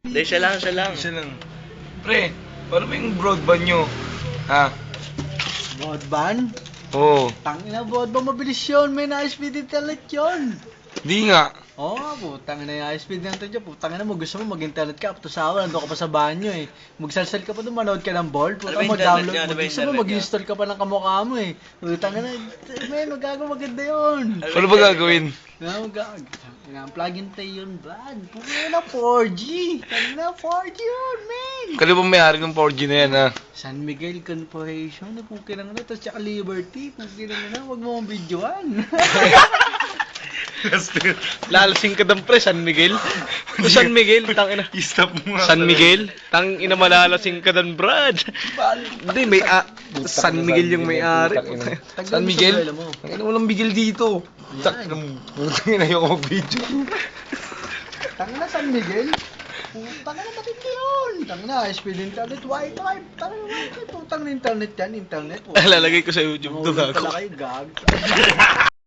Hindi, siya lang, siya lang. Isa lang. Pre, paano ba yung broadband nyo? Ha? Broadband? Oo. Tangina, broadband mabilis yun. May na-speed internet yun. Di nga. Oo nga, putang ina yung high-speed na ito dyan. Putang ina mo, gusto mo mag-internet ka, tapos sawa, nandun ka pa sa banyo eh. Magsalsal ka pa doon, manood ka ng board. Ano ba Putang internet mag-download niya? Ano mo. ba Gusto mo, internet mag-install ka pa ng kamukha mo eh. Putang ina, men, magagawa maganda yun. Paano ba gagawin? Ang plug-in play yun, Brad. Putang na 4G. Tangina, 4G yun, men. Kali ba may-ari ng 4G na yan, ha? San Miguel Corporation, pukin na tapos tsaka Liberty, pukin na, huwag mo mong videoan. Lalasing ka daw pre, San Miguel. San Miguel, tang ina. I-stop mo nga. San Miguel, tang ina malalasing ka daw, Brad. Hindi, may San Miguel yung may-ari. San Miguel? Ang ina walang Miguel dito. Tak na mo. Ang ina yung video. Tangina San Miguel? Putang na matindi yun. Tangina, speed internet, Wi-Fi. Tangina, Wi-Fi. Putang na internet yan, internet. Lalagay ko sa YouTube to Mahulog gago. pala kayo, gag.